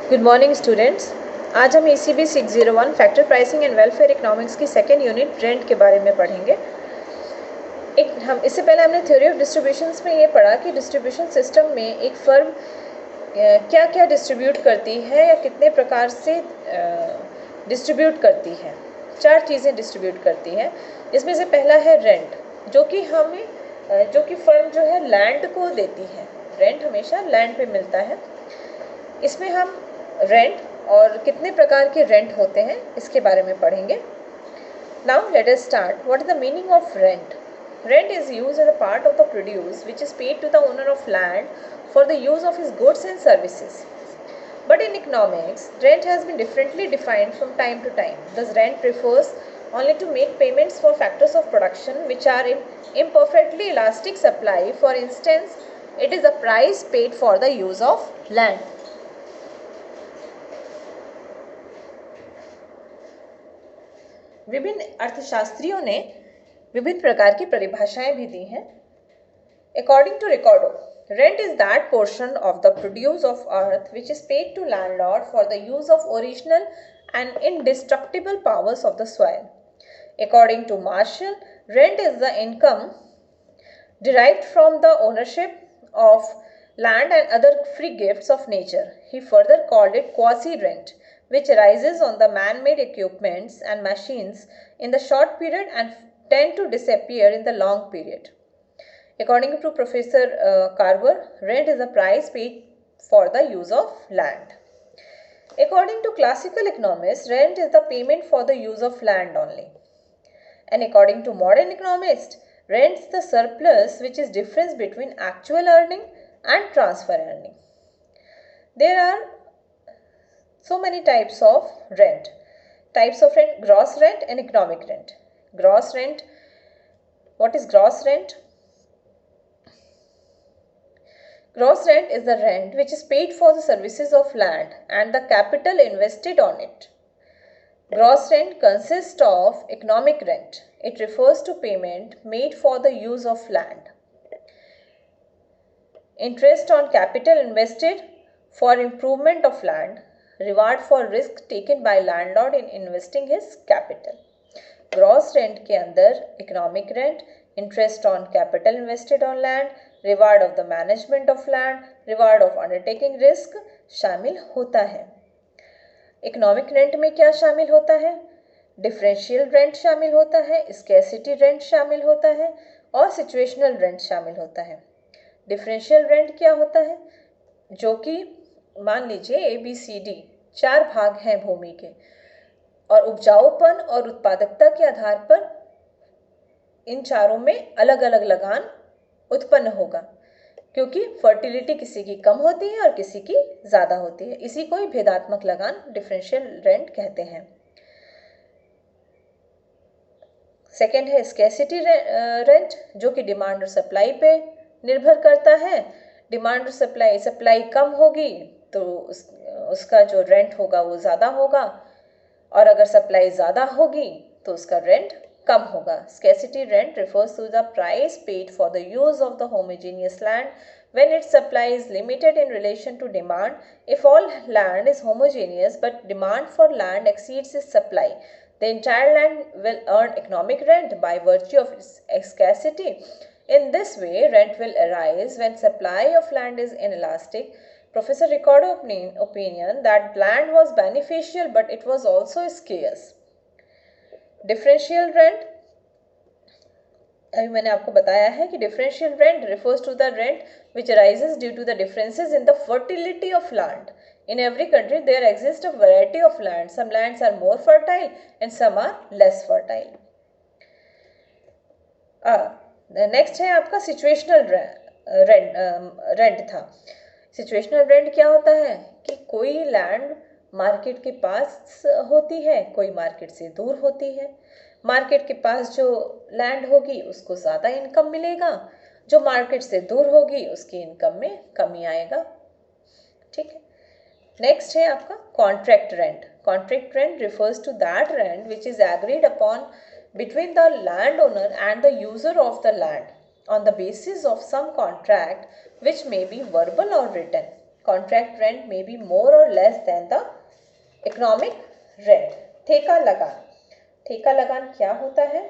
Good morning students. आज हम ECB 601 factor pricing and welfare economics की सेकेंड यूनिट रेंट के बारे में पढ़ेंगे। हम इससे पहले हमने थ्योरी ऑफ डिस्ट्रीब्यूशंस में ये पढ़ा कि डिस्ट्रीब्यूशन सिस्टम में एक फर्म क्या क्या डिस्ट्रीब्यूट करती है या कितने प्रकार से डिस्ट्रीब्यूट करती है। 4 चीज़ें डिस्ट्रीब्यूट करती है, जिसमें से पहला है रेंट, जो कि फर्म जो है लैंड को देती है। रेंट हमेशा लैंड पे मिलता है। इसमें हम रेंट और कितने प्रकार के रेंट होते हैं इसके बारे में पढ़ेंगे। Now let us start. What is the meaning of rent? Rent is used as a part of the produce which is paid to the owner of land for the use of his goods and services. But in economics, rent has been differently defined from time to time. Thus, rent refers only to make payments for factors of production which are in imperfectly elastic supply. For instance, it is the price paid for the use of land. विभिन्न अर्थशास्त्रियों ने विभिन्न प्रकार की परिभाषाएं भी दी हैं। According to Ricardo, rent is that portion of the produce of earth which is paid to landlord for the use of original and indestructible powers of the soil. According to Marshall, rent is the income derived from the ownership of land and other free gifts of nature. He further called it quasi-rent, which arises on the man-made equipments and machines in the short period and tend to disappear in the long period. According to Professor Carver, rent is the price paid for the use of land. According to classical economists, rent is the payment for the use of land only. And according to modern economists, rent is the surplus which is difference between actual earning and transfer earning. There are so many types of rent. Types of rent: gross rent and economic rent. Gross rent. What is gross rent? Gross rent is the rent which is paid for the services of land and the capital invested on it. Gross rent consists of economic rent. It refers to payment made for the use of land. Interest on capital invested for improvement of land. Reward for risk taken by landlord in investing his capital. Gross rent के अंदर economic rent, interest on capital invested on land, reward of the management of land, reward of undertaking risk शामिल होता है। Economic rent में क्या शामिल होता है? डिफरेंशियल रेंट शामिल होता है, स्कैसिटी रेंट शामिल होता है और सिचुएशनल रेंट शामिल होता है। डिफरेंशियल रेंट क्या होता है? जो कि मान लीजिए ABCD 4 भाग हैं भूमि के और उपजाऊपन और उत्पादकता के आधार पर इन चारों में अलग अलग लगान उत्पन्न होगा, क्योंकि फर्टिलिटी किसी की कम होती है और किसी की ज़्यादा होती है। इसी को ही भेदात्मक लगान डिफरेंशियल रेंट कहते हैं। सेकेंड है स्कैसिटी रेंट, जो कि डिमांड और सप्लाई पे निर्भर करता है। डिमांड और सप्लाई कम होगी तो उसका जो रेंट होगा वो ज़्यादा होगा, और अगर सप्लाई ज़्यादा होगी तो उसका रेंट कम होगा। Scarcity rent refers to the price paid for the use of the homogeneous land when its supply is limited in relation to demand. If all land is homogeneous but demand for land exceeds its supply, the entire land will earn economic rent by virtue of its scarcity. In this way, rent will arise when supply of land is inelastic. Professor Ricardo opinion that land was beneficial but it was also scarce. Differential rent, अभी मैंने आपको बताया है कि differential rent refers to the rent which arises due to the differences in the fertility of land. In every country there exists a variety of land. Some lands are more fertile and some are less fertile. Next है आपका situational rent था। Situational rent क्या होता है कि कोई land market के पास होती है, कोई मार्केट से दूर होती है। मार्केट के पास जो लैंड होगी उसको ज़्यादा इनकम मिलेगा, जो मार्केट से दूर होगी उसकी इनकम में कमी आएगा। ठीक है। नेक्स्ट है आपका contract rent. Contract rent refers to that rent which is agreed upon between the landowner and the user of the land on the basis of some contract which may be verbal or written. Contract rent may be more और less than the economic rent. ठेका लगान, ठेका लगान क्या होता है?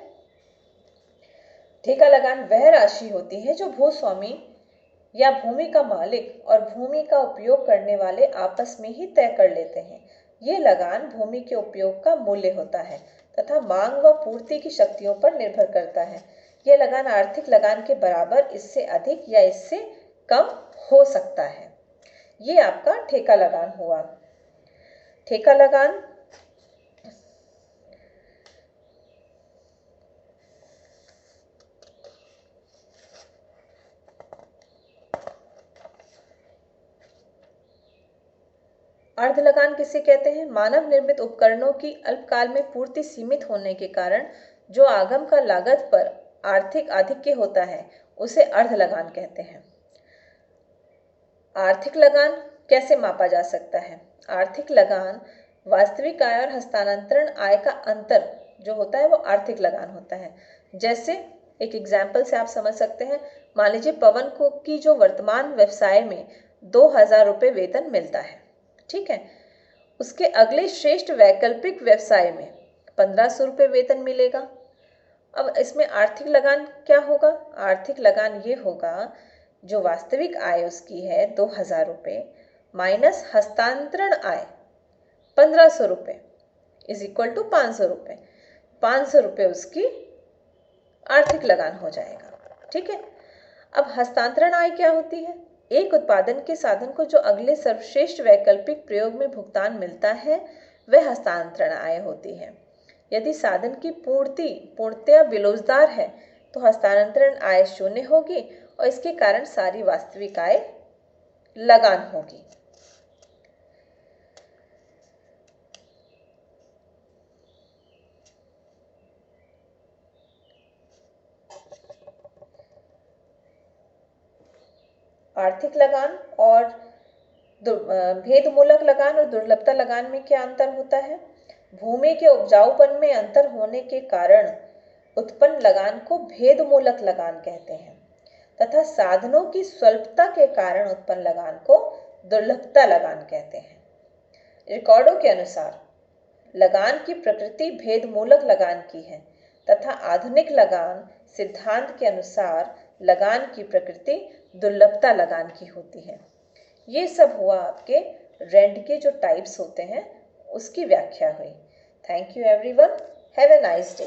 ठेका लगान वह राशि होती है जो भूस्वामी या भूमि का मालिक और भूमि का उपयोग करने वाले आपस में ही तय कर लेते हैं। ये लगान भूमि के उपयोग का मूल्य होता है तथा मांग व पूर्ति की शक्तियों पर निर्भर करता है। यह लगान आर्थिक लगान के बराबर, इससे अधिक या इससे कम हो सकता है। ये आपका ठेका लगान हुआ। ठेका लगान अर्ध लगान किसे कहते हैं? मानव निर्मित उपकरणों की अल्पकाल में पूर्ति सीमित होने के कारण जो आगम का लागत पर आर्थिक आधिक्य होता है उसे अर्ध लगान कहते हैं। आर्थिक लगान कैसे मापा जा सकता है? आर्थिक लगान वास्तविक आय और हस्तांतरण आय का अंतर जो होता है वो आर्थिक लगान होता है। जैसे एक एग्जाम्पल से आप समझ सकते हैं, मान लीजिए पवन को की जो वर्तमान व्यवसाय में 2000 रुपये वेतन मिलता है, ठीक है, उसके अगले श्रेष्ठ वैकल्पिक व्यवसाय में 1500 रुपये वेतन मिलेगा। अब इसमें आर्थिक लगान क्या होगा? आर्थिक लगान ये होगा जो वास्तविक आय उसकी है 2000 रुपये माइनस हस्तांतरण आय 1500 रुपये इज इक्वल टू 500 रुपये। 500 रुपये उसकी आर्थिक लगान हो जाएगा, ठीक है। अब हस्तांतरण आय क्या होती है? एक उत्पादन के साधन को जो अगले सर्वश्रेष्ठ वैकल्पिक प्रयोग में भुगतान मिलता है वह हस्तांतरण आय होती है। यदि साधन की पूर्णतया बेरोजगार है तो हस्तांतरण आय शून्य होगी और इसके कारण सारी वास्तविक आय लगान होगी। आर्थिक लगान और भेदमूलक लगान और दुर्लभता लगान में क्या अंतर होता है? भूमि के उपजाऊपन में अंतर होने के कारण उत्पन्न लगान को भेदमूलक लगान कहते हैं तथा साधनों की स्वल्पता के कारण उत्पन्न लगान को दुर्लभता लगान कहते हैं। रिकॉर्डों के अनुसार लगान की प्रकृति भेदमूलक लगान की है तथा आधुनिक लगान सिद्धांत के अनुसार लगान की प्रकृति दुर्लभता लगान की होती है। ये सब हुआ आपके रेंट के जो टाइप्स होते हैं उसकी व्याख्या हुई। Thank you everyone, have a nice day.